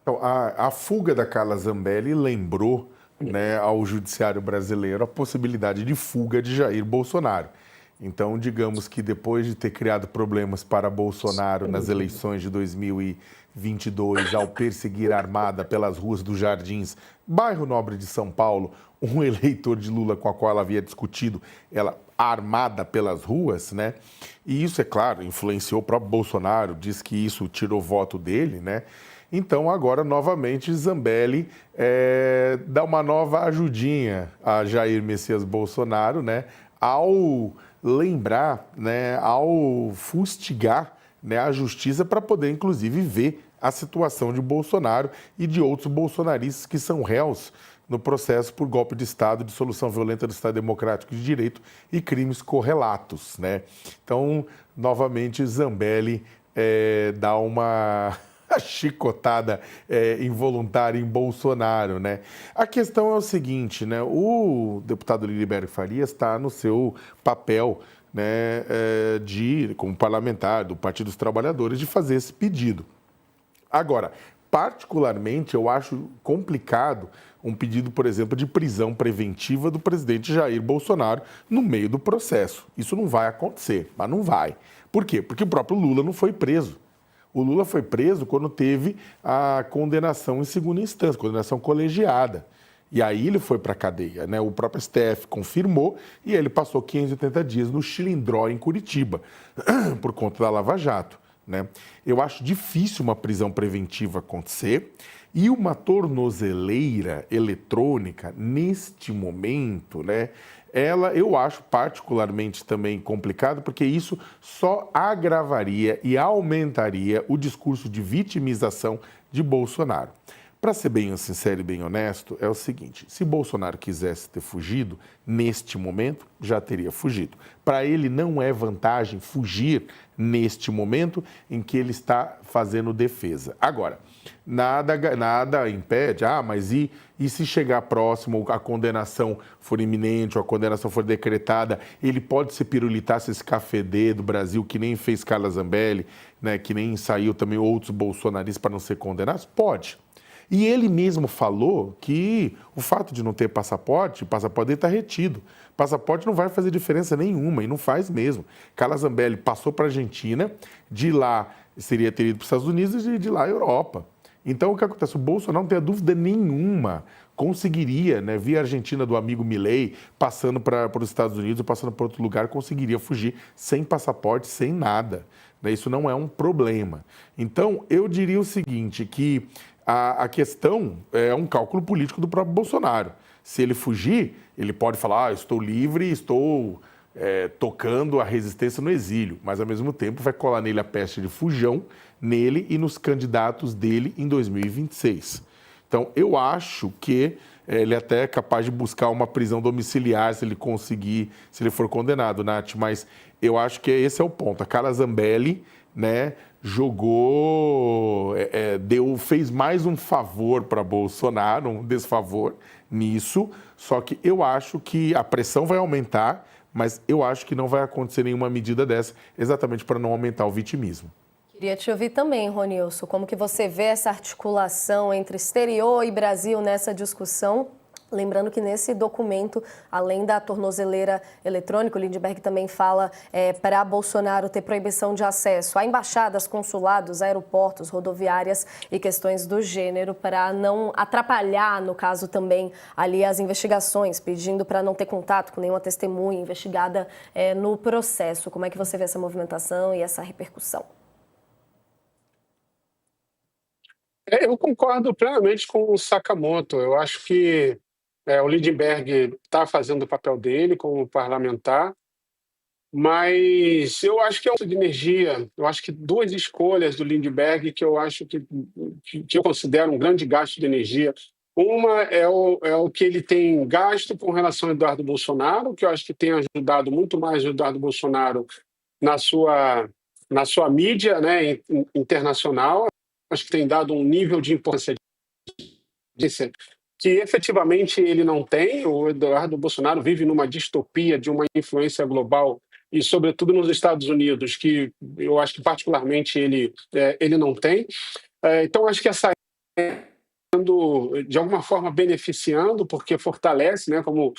Então, a fuga da Carla Zambelli lembrou, né, ao judiciário brasileiro a possibilidade de fuga de Jair Bolsonaro. Então, digamos que depois de ter criado problemas para Bolsonaro nas eleições de 2022, ao perseguir armada pelas ruas dos Jardins, bairro nobre de São Paulo, um eleitor de Lula com a qual ela havia discutido, ela armada pelas ruas, né? E isso, é claro, influenciou o próprio Bolsonaro, diz que isso tirou voto dele, né? Então, agora, novamente, Zambelli dá uma nova ajudinha a Jair Messias Bolsonaro, né? Ao lembrar, né? Ao fustigar, né? A justiça para poder, inclusive, ver a situação de Bolsonaro e de outros bolsonaristas que são réus no processo por golpe de Estado, dissolução violenta do Estado Democrático de Direito e crimes correlatos, né? Então, novamente, Zambelli dá uma chicotada involuntária em Bolsonaro, né? A questão é o seguinte, né? O deputado Liliberto Farias está no seu papel, né, como parlamentar do Partido dos Trabalhadores, de fazer esse pedido. Agora, particularmente, eu acho complicado um pedido, por exemplo, de prisão preventiva do presidente Jair Bolsonaro no meio do processo. Isso não vai acontecer, mas não vai. Por quê? Porque o próprio Lula não foi preso. O Lula foi preso quando teve a condenação em segunda instância, condenação colegiada. E aí ele foi para a cadeia, né? O próprio STF confirmou e ele passou 580 dias no Chilindró, em Curitiba, por conta da Lava Jato, né? Eu acho difícil uma prisão preventiva acontecer e uma tornozeleira eletrônica, neste momento, né? Eu acho particularmente também complicado, porque isso só agravaria e aumentaria o discurso de vitimização de Bolsonaro. Para ser bem sincero e bem honesto, é o seguinte: se Bolsonaro quisesse ter fugido, neste momento, já teria fugido. Para ele não é vantagem fugir neste momento em que ele está fazendo defesa. Agora, nada impede, mas e se chegar próximo, a condenação for iminente, ou a condenação for decretada, ele pode se pirulitar se esse cafedê do Brasil, que nem fez Carla Zambelli, né, que nem saiu também outros bolsonaristas para não ser condenados? Pode. E ele mesmo falou que o fato de não ter passaporte, o passaporte dele está retido. Passaporte não vai fazer diferença nenhuma, e não faz mesmo. Carla Zambelli passou para a Argentina, de lá seria ter ido para os Estados Unidos e de lá a Europa. Então, o que acontece? O Bolsonaro, não tem dúvida nenhuma, conseguiria, né, via Argentina do amigo Milei, passando para os Estados Unidos ou passando para outro lugar, conseguiria fugir sem passaporte, sem nada. Né? Isso não é um problema. Então, eu diria o seguinte, que a questão é um cálculo político do próprio Bolsonaro. Se ele fugir, ele pode falar, estou livre, estou tocando a resistência no exílio, mas ao mesmo tempo vai colar nele a peste de fujão, nele e nos candidatos dele em 2026. Então, eu acho que ele até é capaz de buscar uma prisão domiciliar se ele conseguir, se ele for condenado, Nath, mas eu acho que esse é o ponto. A Carla Zambelli, né, fez mais um favor para Bolsonaro, um desfavor nisso, só que eu acho que a pressão vai aumentar, mas eu acho que não vai acontecer nenhuma medida dessa, exatamente para não aumentar o vitimismo. Queria te ouvir também, Ronilson, como que você vê essa articulação entre exterior e Brasil nessa discussão? Lembrando que nesse documento, além da tornozeleira eletrônica, o Lindbergh também fala para Bolsonaro ter proibição de acesso a embaixadas, consulados, aeroportos, rodoviárias e questões do gênero, para não atrapalhar, no caso também, ali as investigações, pedindo para não ter contato com nenhuma testemunha investigada no processo. Como é que você vê essa movimentação e essa repercussão? Eu concordo plenamente com o Sakamoto. Eu acho que o Lindbergh está fazendo o papel dele como parlamentar, mas eu acho que é um uso de energia. Eu acho que duas escolhas do Lindbergh que eu acho que eu considero um grande gasto de energia. Uma é o que ele tem gasto com relação ao Eduardo Bolsonaro, que eu acho que tem ajudado muito mais o Eduardo Bolsonaro na sua mídia, né, internacional. Acho que tem dado um nível de importância que efetivamente ele não tem. O Eduardo Bolsonaro vive numa distopia de uma influência global e, sobretudo, nos Estados Unidos, que eu acho que particularmente ele não tem. Então, acho que essa de alguma forma beneficiando, porque fortalece, né, como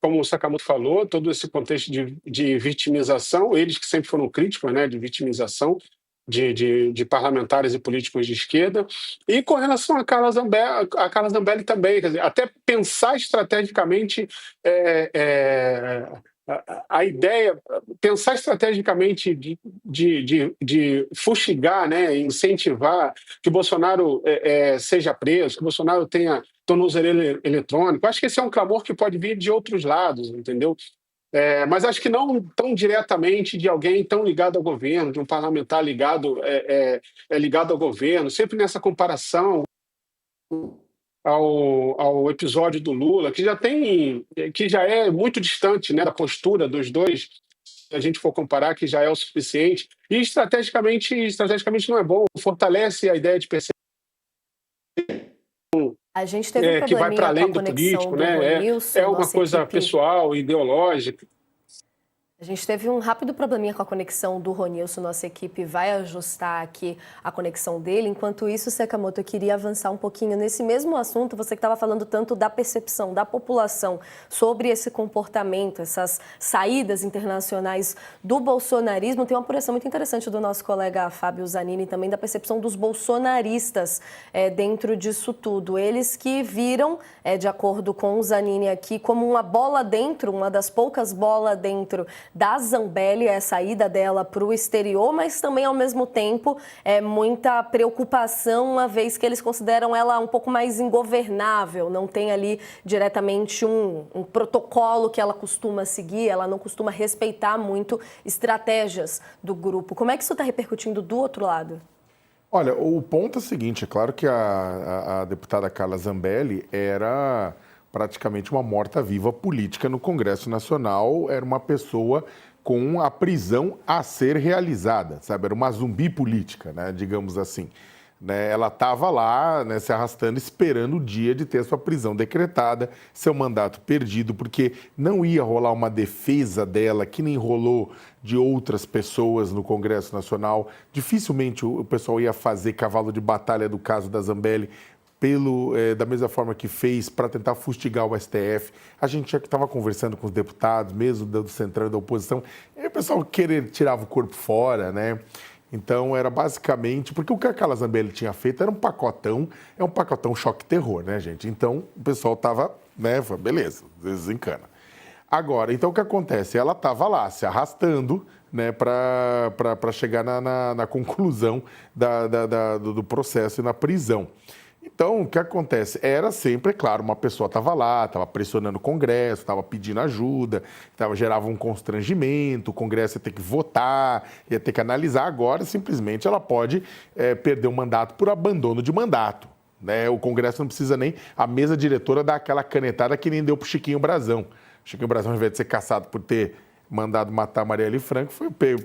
o Sakamoto falou, todo esse contexto de vitimização, eles que sempre foram críticos, né, de vitimização de parlamentares e políticos de esquerda. E com relação a Carla Zambelli também, quer dizer, até pensar estrategicamente a ideia, pensar estrategicamente de fustigar, né, incentivar que o Bolsonaro seja preso, que o Bolsonaro tenha tornozeleira eletrônica. Acho que esse é um clamor que pode vir de outros lados, entendeu? Mas acho que não tão diretamente de alguém tão ligado ao governo, de um parlamentar ligado ao governo, sempre nessa comparação ao episódio do Lula, que já é muito distante, né, da postura dos dois, se a gente for comparar, que já é o suficiente. E estrategicamente não é bom, fortalece a ideia de perceber A gente teve um que vai para probleminha com a além do conexão político, do né? Ronilson, É uma nossa coisa equipe. pessoal, ideológica. A gente teve um rápido probleminha com a conexão do Ronilson, nossa equipe vai ajustar aqui a conexão dele. Enquanto isso, Sakamoto, eu queria avançar um pouquinho nesse mesmo assunto, você que estava falando tanto da percepção da população sobre esse comportamento, essas saídas internacionais do bolsonarismo. Tem uma apuração muito interessante do nosso colega Fábio Zanini também da percepção dos bolsonaristas dentro disso tudo. Eles que viram, de acordo com o Zanini aqui, como uma bola dentro, uma das poucas bolas dentro da Zambelli, a saída dela para o exterior, mas também, ao mesmo tempo, muita preocupação, uma vez que eles consideram ela um pouco mais ingovernável, não tem ali diretamente um protocolo que ela costuma seguir, ela não costuma respeitar muito estratégias do grupo. Como é que isso está repercutindo do outro lado? Olha, o ponto é o seguinte, é claro que a deputada Carla Zambelli era praticamente uma morta-viva política no Congresso Nacional, era uma pessoa com a prisão a ser realizada, sabe? Era uma zumbi política, né? Digamos assim. Né? Ela estava lá, né, se arrastando, esperando o dia de ter sua prisão decretada, seu mandato perdido, porque não ia rolar uma defesa dela, que nem rolou de outras pessoas no Congresso Nacional. Dificilmente o pessoal ia fazer cavalo de batalha do caso da Zambelli, da mesma forma que fez para tentar fustigar o STF. A gente já estava conversando com os deputados, mesmo do Centrão e da oposição, e o pessoal tirava o corpo fora, né? Então, era basicamente... Porque o que a Carla Zambelli tinha feito era um pacotão choque-terror, né, gente? Então, o pessoal estava, né, beleza, desencana. Agora, então, o que acontece? Ela estava lá, se arrastando, né, para chegar na conclusão do processo e na prisão. Então, o que acontece? Era sempre, é claro, uma pessoa estava lá, estava pressionando o Congresso, estava pedindo ajuda, gerava um constrangimento, o Congresso ia ter que votar, ia ter que analisar. Agora, simplesmente, ela pode perder o mandato por abandono de mandato. Né? O Congresso não precisa nem... A mesa diretora dá aquela canetada que nem deu para o Chiquinho Brazão. Chiquinho Brazão, ao invés de ser caçado por ter mandado matar Marielle Franco,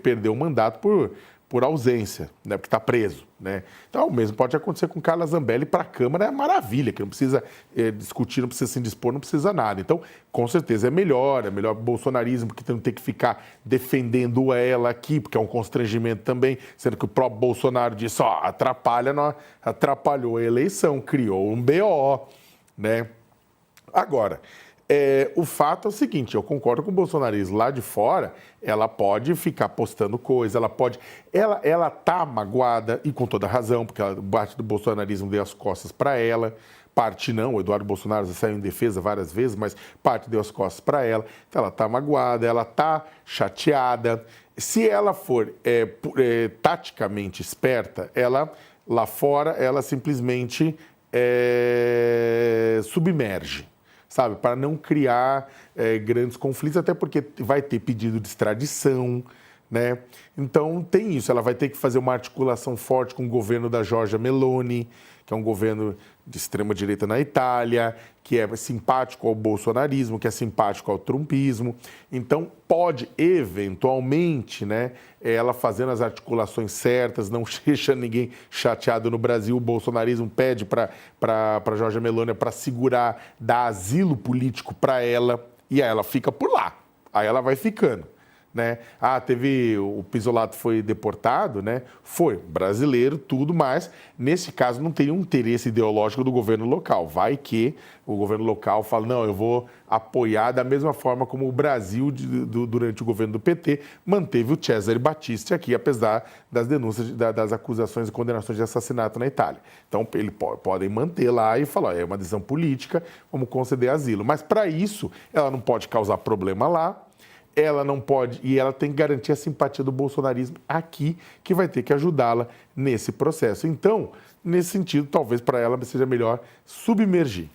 perdeu o mandato por ausência, né, porque está preso. Né? Então, o mesmo pode acontecer com Carla Zambelli para a Câmara, é maravilha, que não precisa discutir, não precisa se indispor, não precisa nada. Então, com certeza é melhor o bolsonarismo, que não tem que ficar defendendo ela aqui, porque é um constrangimento também, sendo que o próprio Bolsonaro disse, atrapalhou a eleição, criou um BO, né? Agora... o fato é o seguinte, eu concordo com o bolsonarismo, lá de fora, ela pode ficar postando coisa, ela tá magoada, e com toda razão, porque a parte do bolsonarismo deu as costas para ela, parte não, o Eduardo Bolsonaro já saiu em defesa várias vezes, mas parte deu as costas para ela, então ela tá magoada, ela tá chateada. Se ela for taticamente esperta, lá fora, ela simplesmente submerge. Sabe, para não criar grandes conflitos, até porque vai ter pedido de extradição, né? Então, tem isso. Ela vai ter que fazer uma articulação forte com o governo da Giorgia Meloni, que é um governo de extrema-direita na Itália, que é simpático ao bolsonarismo, que é simpático ao trumpismo. Então, pode, eventualmente, né, ela fazendo as articulações certas, não deixa ninguém chateado no Brasil. O bolsonarismo pede para Giorgia Meloni para segurar, dar asilo político para ela, e aí ela fica por lá. Aí ela vai ficando. né? Ah, teve o Pisolato foi deportado, né? Foi brasileiro, tudo, mas nesse caso não tem um interesse ideológico do governo local. Vai que o governo local fala, não, eu vou apoiar da mesma forma como o Brasil, durante o governo do PT, manteve o Cesare Battisti aqui, apesar das denúncias, das acusações e condenações de assassinato na Itália. Então, eles podem manter lá e falar, é uma decisão política, vamos conceder asilo. Mas, para isso, ela não pode causar problema lá, ela não pode, e ela tem que garantir a simpatia do bolsonarismo aqui, que vai ter que ajudá-la nesse processo. Então, nesse sentido, talvez para ela seja melhor submergir.